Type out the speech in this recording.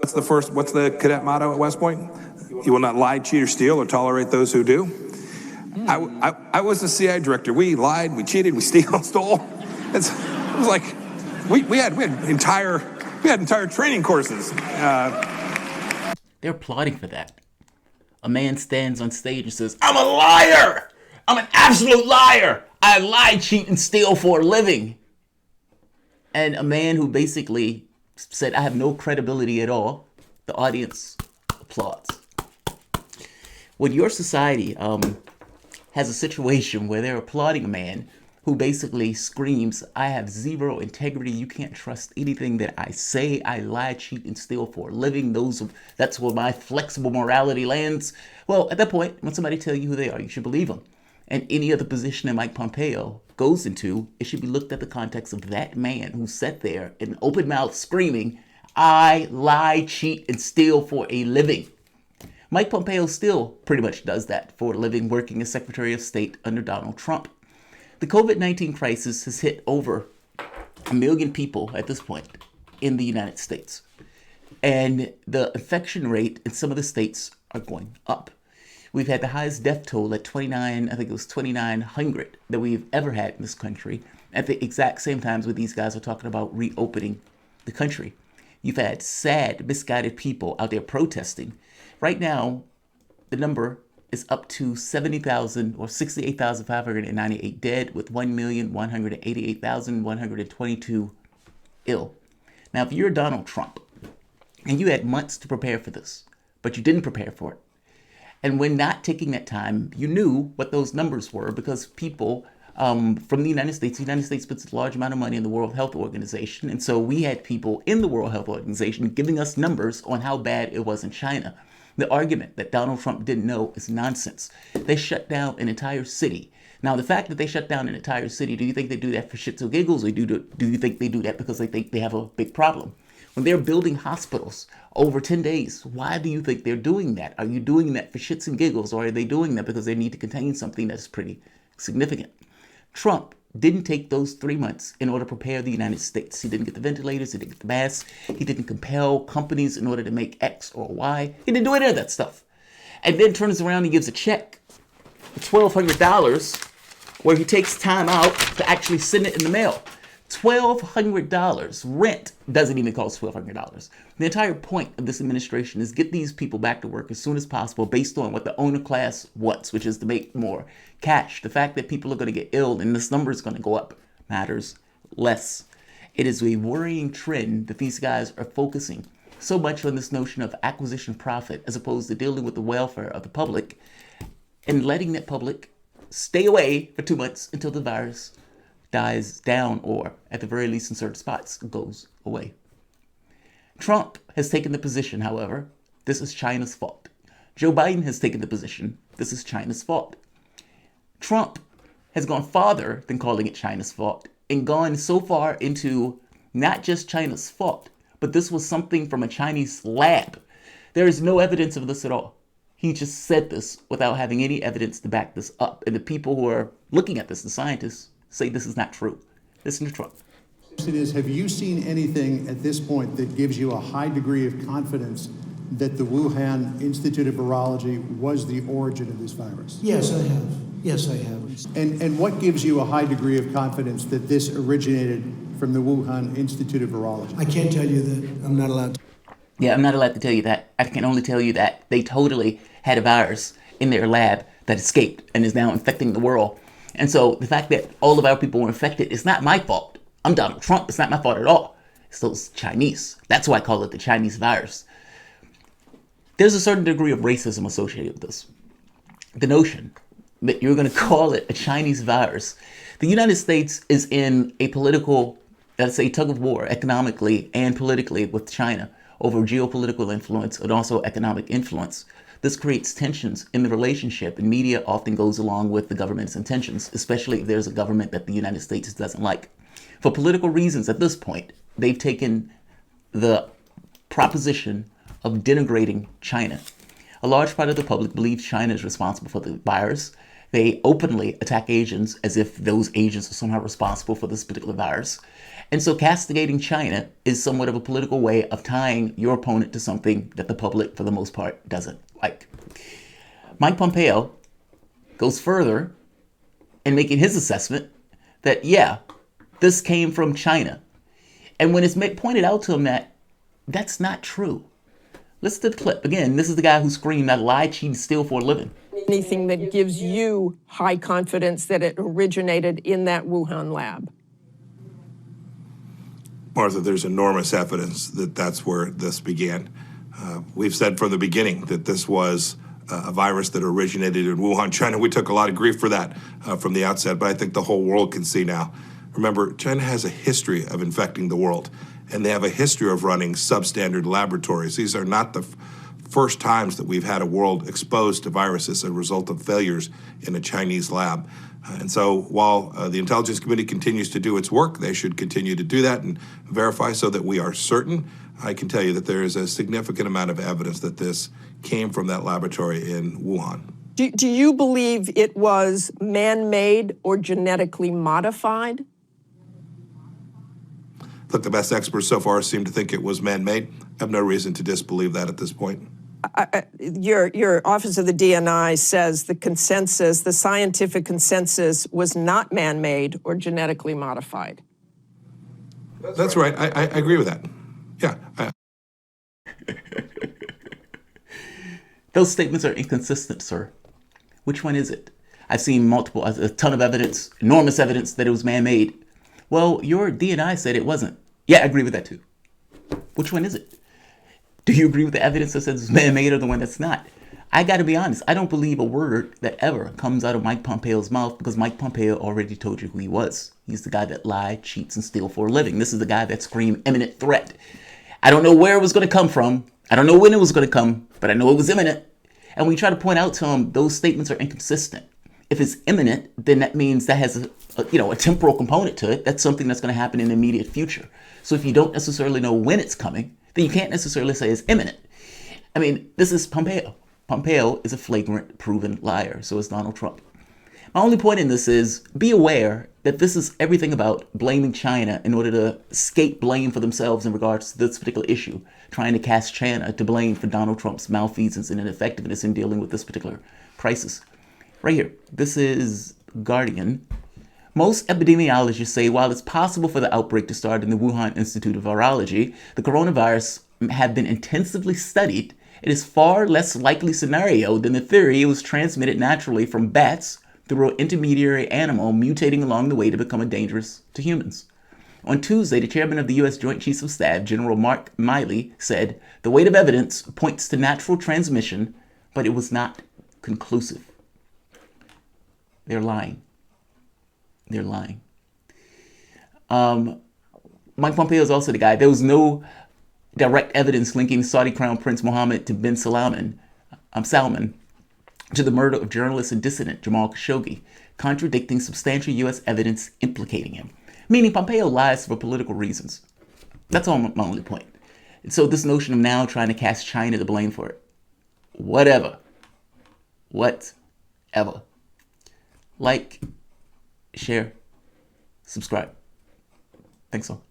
What's the cadet motto at West Point? You will not lie, cheat, or steal, or tolerate those who do. I was the CIA director. We lied, we cheated, we stole. It was like we had entire training courses. They're applauding for that. A man stands on stage and says, "I'm a liar! I'm an absolute liar! I lie, cheat, and steal for a living." And a man who basically said, "I have no credibility at all," the audience applauds. When your society has a situation where they're applauding a man who basically screams, "I have zero integrity, you can't trust anything that I say, I lie, cheat, and steal for a living, that's where my flexible morality lands," well, at that point, when somebody tells you who they are, you should believe them. And any other position that Mike Pompeo goes into, it should be looked at the context of that man who sat there in open mouth screaming, "I lie, cheat, and steal for a living." Mike Pompeo still pretty much does that for a living, working as Secretary of State under Donald Trump. The COVID-19 crisis has hit over 1 million people at this point in the United States. And the infection rate in some of the states are going up. We've had the highest death toll at 2,900 that we've ever had in this country at the exact same times when these guys are talking about reopening the country. You've had sad, misguided people out there protesting. Right now, the number is up to 70,000 or 68,598 dead with 1,188,122 ill. Now, if you're Donald Trump and you had months to prepare for this, but you didn't prepare for it, and when not taking that time, you knew what those numbers were because people from the United States spends a large amount of money in the World Health Organization. And so we had people in the World Health Organization giving us numbers on how bad it was in China. The argument that Donald Trump didn't know is nonsense. They shut down an entire city. Now, the fact that they shut down an entire city, do you think they do that for shits or giggles, or do you think they do that because they think they have a big problem? When they're building hospitals over 10 days, why do you think they're doing that? Are you doing that for shits and giggles, or are they doing that because they need to contain something that's pretty significant? Trump didn't take those 3 months in order to prepare the United States. He didn't get the ventilators, he didn't get the masks, he didn't compel companies in order to make X or Y. He didn't do any of that stuff. And then turns around and gives a check for $1,200 where he takes time out to actually send it in the mail. $1,200. Rent doesn't even cost $1,200. The entire point of this administration is get these people back to work as soon as possible based on what the owner class wants, which is to make more cash. The fact that people are going to get ill and this number is going to go up matters less. It is a worrying trend that these guys are focusing so much on this notion of acquisition profit as opposed to dealing with the welfare of the public and letting that public stay away for 2 months until the virus dies down or, at the very least in certain spots, goes away. Trump has taken the position, however, this is China's fault. Joe Biden has taken the position, this is China's fault. Trump has gone farther than calling it China's fault and gone so far into not just China's fault, but this was something from a Chinese lab. There is no evidence of this at all. He just said this without having any evidence to back this up. And the people who are looking at this, the scientists, say this is not true. Listen to Trump. It is, have you seen anything at this point that gives you a high degree of confidence that the Wuhan Institute of Virology was the origin of this virus? Yes, I have. Yes, I have. And what gives you a high degree of confidence that this originated from the Wuhan Institute of Virology? I can't tell you that. I'm not allowed to. Yeah, I'm not allowed to tell you that. I can only tell you that they totally had a virus in their lab that escaped and is now infecting the world. And so the fact that all of our people were infected is not my fault. I'm Donald Trump. It's not my fault at all. It's those Chinese. That's why I call it the Chinese virus. There's a certain degree of racism associated with this. The notion that you're going to call it a Chinese virus. The United States is in a political, let's say, tug of war economically and politically with China over geopolitical influence and also economic influence. This creates tensions in the relationship, and media often goes along with the government's intentions, especially if there's a government that the United States doesn't like. For political reasons at this point, they've taken the proposition of denigrating China. A large part of the public believes China is responsible for the virus. They openly attack Asians as if those Asians are somehow responsible for this particular virus. And so castigating China is somewhat of a political way of tying your opponent to something that the public, for the most part, doesn't like. Mike Pompeo goes further in making his assessment that, yeah, this came from China. And when it's pointed out to him that that's not true. Listen to the clip. Again, this is the guy who screamed, "I lie, cheat, and steal for a living." Anything that gives you high confidence that it originated in that Wuhan lab? Martha, there's enormous evidence that that's where this began. We've said from the beginning that this was a virus that originated in Wuhan, China. We took a lot of grief for that from the outset, but I think the whole world can see now. Remember, China has a history of infecting the world, and they have a history of running substandard laboratories. These are not the first times that we've had a world exposed to viruses as a result of failures in a Chinese lab. And so while the intelligence committee continues to do its work, they should continue to do that and verify so that we are certain. I can tell you that there is a significant amount of evidence that this came from that laboratory in Wuhan. Do you believe it was man-made or genetically modified? Look, the best experts so far seem to think it was man-made. I have no reason to disbelieve that at this point. Your Office of the DNI says the consensus, the scientific consensus, was not man-made or genetically modified. That's right. I agree with that. Yeah. Those statements are inconsistent, sir. Which one is it? I've seen a ton of evidence, enormous evidence that it was man-made. Well, your DNI said it wasn't. Yeah, I agree with that too. Which one is it? Do you agree with the evidence that says it's man-made or the one that's not? I got to be honest. I don't believe a word that ever comes out of Mike Pompeo's mouth because Mike Pompeo already told you who he was. He's the guy that lied, cheats, and steals for a living. This is the guy that screamed imminent threat. I don't know where it was going to come from. I don't know when it was going to come, but I know it was imminent. And we try to point out to him those statements are inconsistent. If it's imminent, then that means that has a temporal component to it. That's something that's going to happen in the immediate future. So if you don't necessarily know when it's coming, then you can't necessarily say it's imminent. I mean, this is Pompeo. Pompeo is a flagrant, proven liar. So is Donald Trump. My only point in this is be aware that this is everything about blaming China in order to escape blame for themselves in regards to this particular issue, trying to cast China to blame for Donald Trump's malfeasance and ineffectiveness in dealing with this particular crisis. Right here, this is Guardian. Most epidemiologists say while it's possible for the outbreak to start in the Wuhan Institute of Virology, the coronavirus have been intensively studied. It is far less likely scenario than the theory it was transmitted naturally from bats through an intermediary animal mutating along the way to become dangerous to humans. On Tuesday, the chairman of the U.S. Joint Chiefs of Staff, General Mark Milley, said, "The weight of evidence points to natural transmission, but it was not conclusive." They're lying. They're lying. Mike Pompeo is also the guy. There was no direct evidence linking Saudi Crown Prince Mohammed to bin Salman to the murder of journalist and dissident Jamal Khashoggi, contradicting substantial U.S. evidence implicating him. Meaning Pompeo lies for political reasons. That's all my only point. And so this notion of now trying to cast China to blame for it. Whatever. Like, share, subscribe. Thanks all.